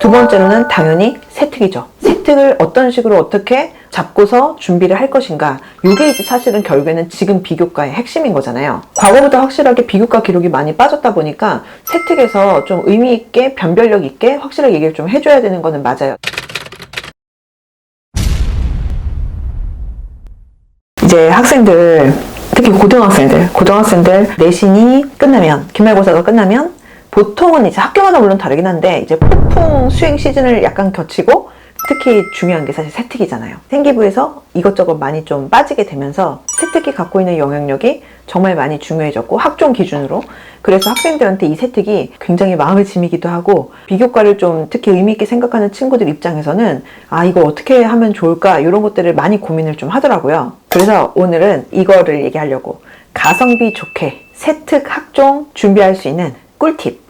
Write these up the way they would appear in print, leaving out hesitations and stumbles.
두 번째로는 당연히 세특이죠. 세특을 어떤 식으로 어떻게 잡고서 준비를 할 것인가. 이게 이제 사실은 결국에는 지금 비교과의 핵심인 거잖아요. 과거보다 확실하게 비교과 기록이 많이 빠졌다 보니까 세특에서 좀 의미 있게 변별력 있게 확실하게 얘기를 좀 해줘야 되는 거는 맞아요. 이제 학생들, 특히 고등학생들 내신이 끝나면, 기말고사가 끝나면 보통은 이제 학교마다 물론 다르긴 한데 이제 폭풍 수행 시즌을 약간 거치고 특히 중요한 게 사실 세특이잖아요. 생기부에서 이것저것 많이 좀 빠지게 되면서 세특이 갖고 있는 영향력이 정말 많이 중요해졌고 학종 기준으로 그래서 학생들한테 이 세특이 굉장히 마음의 짐이기도 하고 비교과를 좀 특히 의미 있게 생각하는 친구들 입장에서는 아 이거 어떻게 하면 좋을까 이런 것들을 많이 고민을 좀 하더라고요. 그래서 오늘은 이거를 얘기하려고 가성비 좋게 세특 학종 준비할 수 있는 꿀팁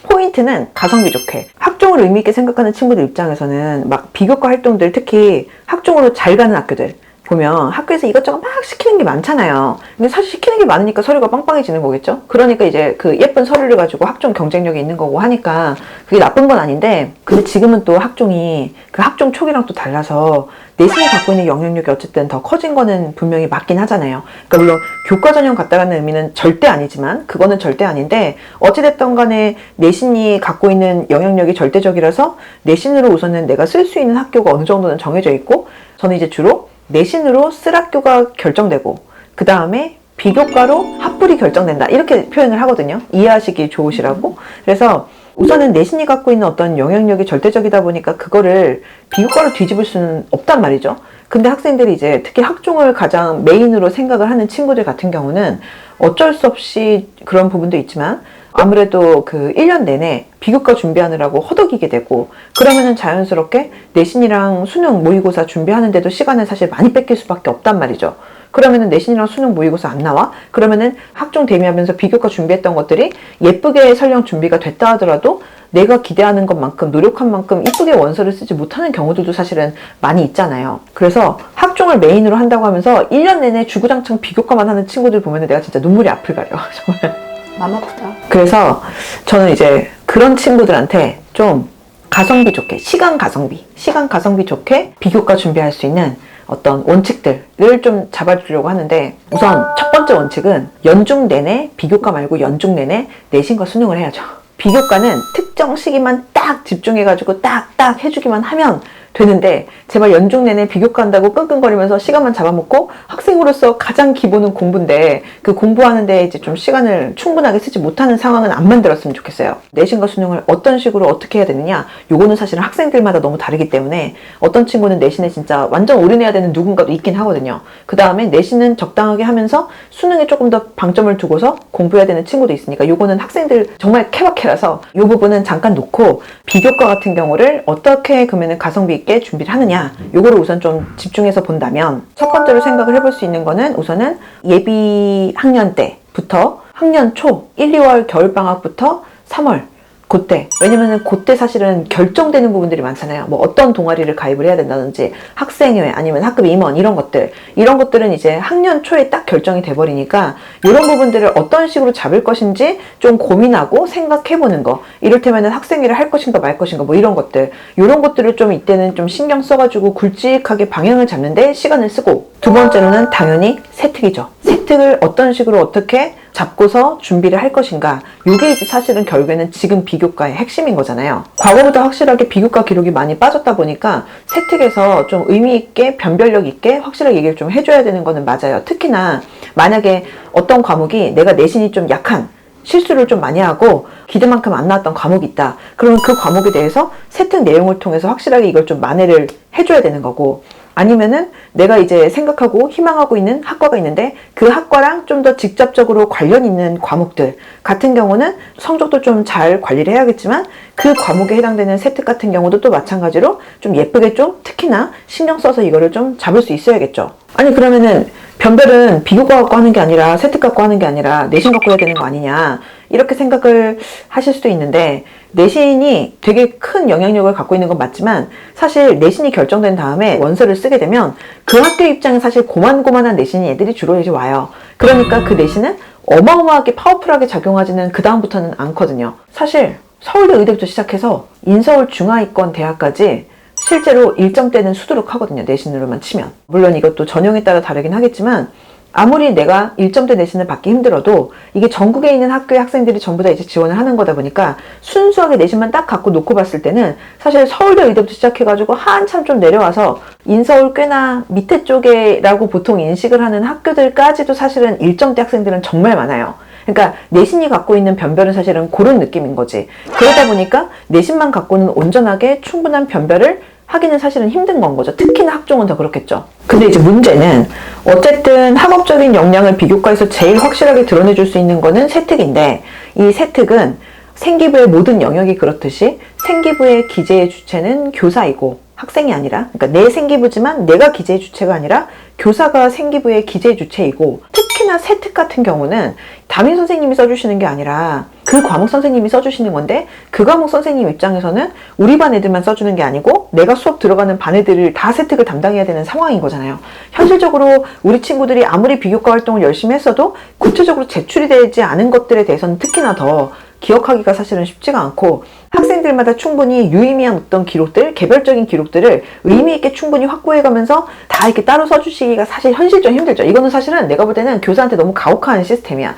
포인트는 가성비 좋게 학종을 의미 있게 생각하는 친구들 입장에서는 막 비교과 활동들 특히 학종으로 잘 가는 학교들 보면 학교에서 이것저것 막 시키는 게 많잖아요. 근데 사실 시키는 게 많으니까 서류가 빵빵해지는 거겠죠. 그러니까 이제 그 예쁜 서류를 가지고 학종 경쟁력이 있는 거고 하니까 그게 나쁜 건 아닌데 근데 지금은 또 학종이 그 학종 초기랑 또 달라서 내신이 갖고 있는 영향력이 어쨌든 더 커진 거는 분명히 맞긴 하잖아요. 그러니까 물론 교과 전형 같다라는 의미는 절대 아니지만 그거는 절대 아닌데 어찌됐든 간에 내신이 갖고 있는 영향력이 절대적이라서 내신으로 우선은 내가 쓸 수 있는 학교가 어느 정도는 정해져 있고 저는 이제 주로 내신으로 쓸 학교가 결정되고 그 다음에 비교과로 합불이 결정된다 이렇게 표현을 하거든요. 이해하시기 좋으시라고. 그래서 우선은 내신이 갖고 있는 어떤 영향력이 절대적이다 보니까 그거를 비교과로 뒤집을 수는 없단 말이죠. 근데 학생들이 이제 특히 학종을 가장 메인으로 생각을 하는 친구들 같은 경우는 어쩔 수 없이 그런 부분도 있지만 아무래도 그 1년 내내 비교과 준비하느라고 허덕이게 되고 그러면은 자연스럽게 내신이랑 수능 모의고사 준비하는데도 시간을 사실 많이 뺏길 수밖에 없단 말이죠. 그러면은 내신이랑 수능 모의고사 안 나와? 그러면은 학종 대비하면서 비교과 준비했던 것들이 예쁘게 설령 준비가 됐다 하더라도 내가 기대하는 것만큼 노력한 만큼 이쁘게 원서를 쓰지 못하는 경우들도 사실은 많이 있잖아요. 그래서 학종을 메인으로 한다고 하면서 1년 내내 주구장창 비교과만 하는 친구들 보면은 내가 진짜 눈물이 앞을 가려. 정말. 마음 아프다. 그래서 저는 이제 그런 친구들한테 좀 가성비 좋게, 시간 가성비 좋게 비교과 준비할 수 있는 어떤 원칙들을 좀 잡아주려고 하는데 우선 첫 번째 원칙은 연중 내내 비교과 말고 연중 내내 내신과 수능을 해야죠. 비교과는 특정 시기만 딱 집중해가지고 딱 해주기만 하면 되는데 제발 연중 내내 비교과 한다고 끙끙거리면서 시간만 잡아먹고 학생으로서 가장 기본은 공부인데 그 공부하는데 이제 좀 시간을 충분하게 쓰지 못하는 상황은 안 만들었으면 좋겠어요. 내신과 수능을 어떤 식으로 어떻게 해야 되느냐 요거는 사실은 학생들마다 너무 다르기 때문에 어떤 친구는 내신에 진짜 완전 올인해야 되는 누군가도 있긴 하거든요. 그 다음에 내신은 적당하게 하면서 수능에 조금 더 방점을 두고서 공부해야 되는 친구도 있으니까 요거는 학생들 정말 케바케라서 요 부분은 잠깐 놓고 비교과 같은 경우를 어떻게 그러면 가성비 있게 준비를 하느냐 요거를 우선 좀 집중해서 본다면 첫 번째로 생각을 해볼 수 있는 거는 우선은 예비 학년 때부터 학년 초 1, 2월 겨울방학부터 3월 그때 왜냐면은 그때 사실은 결정되는 부분들이 많잖아요. 뭐 어떤 동아리를 가입을 해야 된다든지 학생회 아니면 학급 임원 이런 것들은 이제 학년 초에 딱 결정이 돼버리니까 이런 부분들을 어떤 식으로 잡을 것인지 좀 고민하고 생각해보는 거 이를테면은 학생회를 할 것인가 말 것인가 뭐 이런 것들을 좀 이때는 좀 신경 써가지고 굵직하게 방향을 잡는데 시간을 쓰고 두 번째로는 당연히 세특이죠. 세특을 어떤 식으로 어떻게 잡고서 준비를 할 것인가 이게 이제 사실은 결국에는 지금 비교과의 핵심인 거잖아요. 과거보다 확실하게 비교과 기록이 많이 빠졌다 보니까 세특에서 좀 의미 있게 변별력 있게 확실하게 얘기를 좀 해줘야 되는 거는 맞아요. 특히나 만약에 어떤 과목이 내가 내신이 좀 약한 실수를 좀 많이 하고 기대만큼 안 나왔던 과목이 있다. 그러면 그 과목에 대해서 세특 내용을 통해서 확실하게 이걸 좀 만회를 해줘야 되는 거고 아니면은 내가 이제 생각하고 희망하고 있는 학과가 있는데 그 학과랑 좀 더 직접적으로 관련 있는 과목들 같은 경우는 성적도 좀 잘 관리를 해야겠지만 그 과목에 해당되는 세특 같은 경우도 또 마찬가지로 좀 예쁘게 좀 특히나 신경 써서 이거를 좀 잡을 수 있어야겠죠. 아니 그러면은 변별은 비교과 갖고 하는 게 아니라 세특 갖고 하는 게 아니라 내신 갖고 해야 되는 거 아니냐 이렇게 생각을 하실 수도 있는데 내신이 되게 큰 영향력을 갖고 있는 건 맞지만 사실 내신이 결정된 다음에 원서를 쓰게 되면 그 학교 입장에 사실 고만고만한 내신이 애들이 주로 이제 와요. 그러니까 그 내신은 어마어마하게 파워풀하게 작용하지는 그 다음부터는 않거든요. 사실 서울대 의대부터 시작해서 인서울 중하위권 대학까지 실제로 일정대는 수두룩하거든요. 내신으로만 치면. 물론 이것도 전형에 따라 다르긴 하겠지만 아무리 내가 일정대 내신을 받기 힘들어도 이게 전국에 있는 학교의 학생들이 전부 다 이제 지원을 하는 거다 보니까 순수하게 내신만 딱 갖고 놓고 봤을 때는 사실 서울대 의대부터 시작해가지고 한참 좀 내려와서 인서울 꽤나 밑에 쪽에라고 보통 인식을 하는 학교들까지도 사실은 일정대 학생들은 정말 많아요. 그러니까 내신이 갖고 있는 변별은 사실은 그런 느낌인 거지. 그러다 보니까 내신만 갖고는 온전하게 충분한 변별을 하기는 사실은 힘든 건 거죠. 특히나 학종은 더 그렇겠죠. 근데 이제 문제는 어쨌든 학업적인 역량을 비교과에서 제일 확실하게 드러내줄 수 있는 거는 세특인데, 이 세특은 생기부의 모든 영역이 그렇듯이 생기부의 기재의 주체는 교사이고 학생이 아니라, 그러니까 내 생기부지만 내가 기재의 주체가 아니라 교사가 생기부의 기재의 주체이고, 특히나 세특 같은 경우는 담임 선생님이 써주시는 게 아니라 그 과목 선생님이 써주시는 건데, 그 과목 선생님 입장에서는 우리 반 애들만 써주는 게 아니고 내가 수업 들어가는 반 애들을 다 세특을 담당해야 되는 상황인 거잖아요. 현실적으로 우리 친구들이 아무리 비교과 활동을 열심히 했어도 구체적으로 제출이 되지 않은 것들에 대해서는 특히나 더 기억하기가 사실은 쉽지가 않고, 학생들마다 충분히 유의미한 어떤 기록들, 개별적인 기록들을 의미있게 충분히 확보해가면서 다 이렇게 따로 써주시기가 사실 현실적으로 힘들죠. 이거는 사실은 내가 볼 때는 교사한테 너무 가혹한 시스템이야.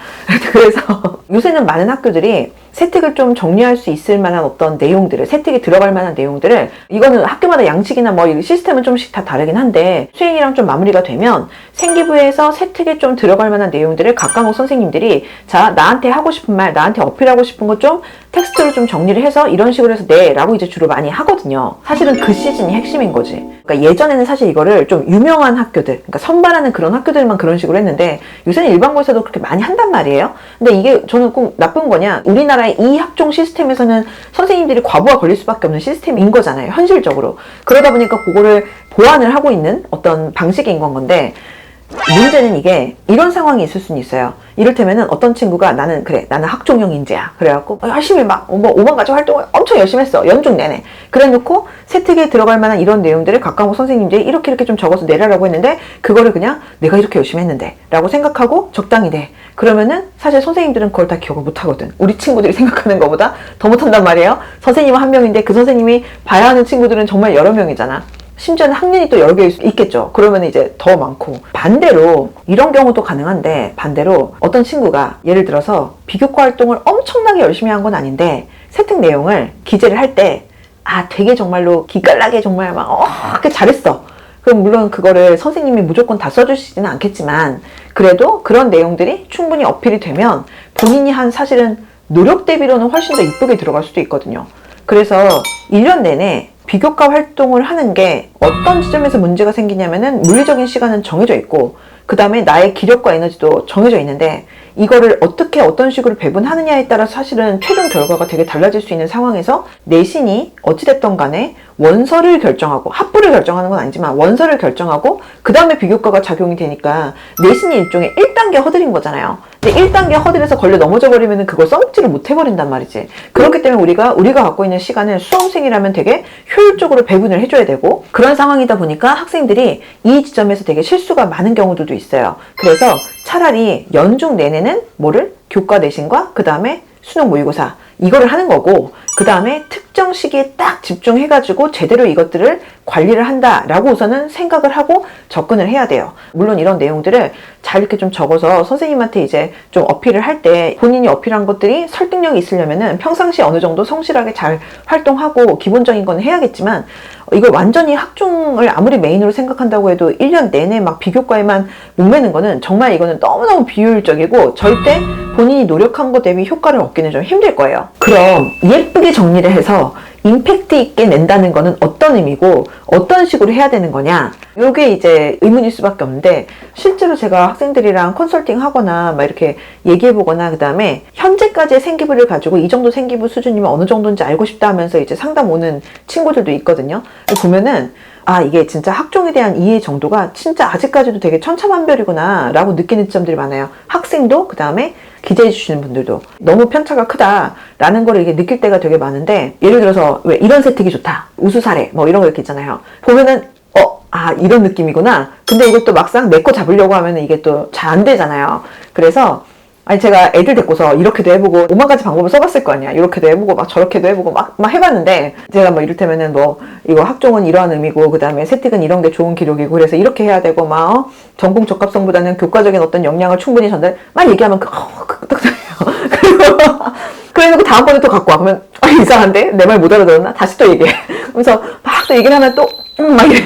그래서 요새는 많은 학교들이 세특을 좀 정리할 수 있을 만한 어떤 내용들을, 세특이 들어갈 만한 내용들을, 이거는 학교마다 양식이나 뭐 시스템은 좀씩 다 다르긴 한데 수행이랑 좀 마무리가 되면 생기부에서 세특에 좀 들어갈 만한 내용들을 각 과목 선생님들이 자, 나한테 하고 싶은 말, 나한테 어필하고 싶은 거 좀 텍스트로 좀 정리를 해서 이런 식으로 해서 네 라고 이제 주로 많이 하거든요. 사실은 그 시즌이 핵심인 거지. 그러니까 예전에는 사실 이거를 좀 유명한 학교들, 그러니까 선발하는 그런 학교들만 그런 식으로 했는데 요새는 일반고에서도 그렇게 많이 한단 말이에요. 근데 이게 저는 꼭 나쁜 거냐, 우리나라의 이 학종 시스템에서는 선생님들이 과부하 걸릴 수밖에 없는 시스템인 거잖아요, 현실적으로. 그러다 보니까 그거를 보완을 하고 있는 어떤 방식인 건데, 문제는 이게 이런 상황이 있을 수는 있어요. 이를테면은 어떤 친구가 나는 학종형 인재야. 그래갖고 열심히 막 5만 가지 활동을 엄청 열심히 했어. 연중 내내. 그래 놓고 세특에 들어갈 만한 이런 내용들을 각 과목 선생님들이 이렇게 좀 적어서 내라라고 했는데, 그거를 그냥 내가 이렇게 열심히 했는데 라고 생각하고 적당히 내. 그러면은 사실 선생님들은 그걸 다 기억을 못 하거든. 우리 친구들이 생각하는 것보다 더 못한단 말이에요. 선생님은 한 명인데 그 선생님이 봐야 하는 친구들은 정말 여러 명이잖아. 심지어는 학년이 또 여러 개 있겠죠. 그러면 이제 더 많고. 반대로 이런 경우도 가능한데, 반대로 어떤 친구가 예를 들어서 비교과 활동을 엄청나게 열심히 한 건 아닌데 세특 내용을 기재를 할 때 되게 정말로 기깔나게 정말 막 그렇게 잘했어. 그럼 물론 그거를 선생님이 무조건 다 써주시지는 않겠지만 그래도 그런 내용들이 충분히 어필이 되면 본인이 한 사실은 노력 대비로는 훨씬 더 이쁘게 들어갈 수도 있거든요. 그래서 1년 내내 비교과 활동을 하는 게 어떤 지점에서 문제가 생기냐면은 물리적인 시간은 정해져 있고 그 다음에 나의 기력과 에너지도 정해져 있는데 이거를 어떻게 어떤 식으로 배분하느냐에 따라서 사실은 최종 결과가 되게 달라질 수 있는 상황에서 내신이 어찌됐던 간에 원서를 결정하고, 합부를 결정하는 건 아니지만 원서를 결정하고 그 다음에 비교과가 작용이 되니까 내신이 일종의 1단계 허들인 거잖아요. 근데 1단계 허들에서 걸려 넘어져 버리면 그걸 써먹지를 못해버린단 말이지. 그렇기 때문에 우리가 갖고 있는 시간을 수험생이라면 되게 효율적으로 배분을 해줘야 되고, 그런 상황이다 보니까 학생들이 이 지점에서 되게 실수가 많은 경우들도 있어요. 그래서 차라리 연중 내내는 교과 내신과 그 다음에 수능 모의고사 이거를 하는 거고, 그 다음에 특정 시기에 딱 집중해가지고 제대로 이것들을 관리를 한다라고 우선은 생각을 하고 접근을 해야 돼요. 물론 이런 내용들을 잘 이렇게 좀 적어서 선생님한테 이제 좀 어필을 할 때 본인이 어필한 것들이 설득력이 있으려면은 평상시 어느 정도 성실하게 잘 활동하고 기본적인 건 해야겠지만, 이걸 완전히 학종을 아무리 메인으로 생각한다고 해도 1년 내내 막 비교과에만 목매는 거는 정말 이거는 너무너무 비효율적이고 절대 본인이 노력한 것 대비 효과를 얻기는 좀 힘들 거예요. 그럼 예쁘게 정리를 해서 임팩트 있게 낸다는 거는 어떤 의미고 어떤 식으로 해야 되는 거냐, 이게 이제 의문일 수밖에 없는데, 실제로 제가 학생들이랑 컨설팅 하거나 막 이렇게 얘기해 보거나 그 다음에 현재까지의 생기부를 가지고 이 정도 생기부 수준이면 어느 정도인지 알고 싶다 하면서 이제 상담 오는 친구들도 있거든요. 보면은 이게 진짜 학종에 대한 이해 정도가 진짜 아직까지도 되게 천차만별이구나 라고 느끼는 점들이 많아요. 학생도 그 다음에 기재해 주시는 분들도 너무 편차가 크다라는 걸 이게 느낄 때가 되게 많은데, 예를 들어서 왜 이런 세특이 좋다, 우수 사례 뭐 이런 거 이렇게 있잖아요. 보면은 이런 느낌이구나. 근데 이것도 막상 내 거 잡으려고 하면은 이게 또 잘 안 되잖아요. 그래서 아니 제가 애들 데리고서 이렇게도 해보고 오만 가지 방법을 써봤을 거 아니야. 이렇게도 해보고 막 저렇게도 해보고 막 해봤는데 제가 뭐 이를테면은 뭐 이거 학종은 이러한 의미고 그 다음에 세틱은 이런 게 좋은 기록이고 그래서 이렇게 해야 되고 막 전공 적합성보다는 교과적인 어떤 역량을 충분히 전달 막 얘기하면 그리고 그래놓고 다음번에 또 갖고 와. 그러면 이상한데? 내 말 못 알아들었나? 다시 또 얘기해. 그래서 막 또 얘기를 하면 또 막 이래.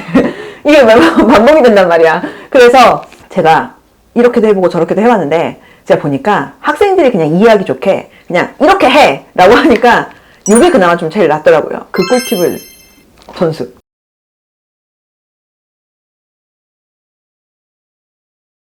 이게 반복이 된단 말이야. 그래서 제가 이렇게도 해보고 저렇게도 해봤는데 제가 보니까 학생들이 그냥 이해하기 좋게 그냥 이렇게 해! 라고 하니까 이게 그나마 좀 제일 낫더라고요. 그 꿀팁을 전수.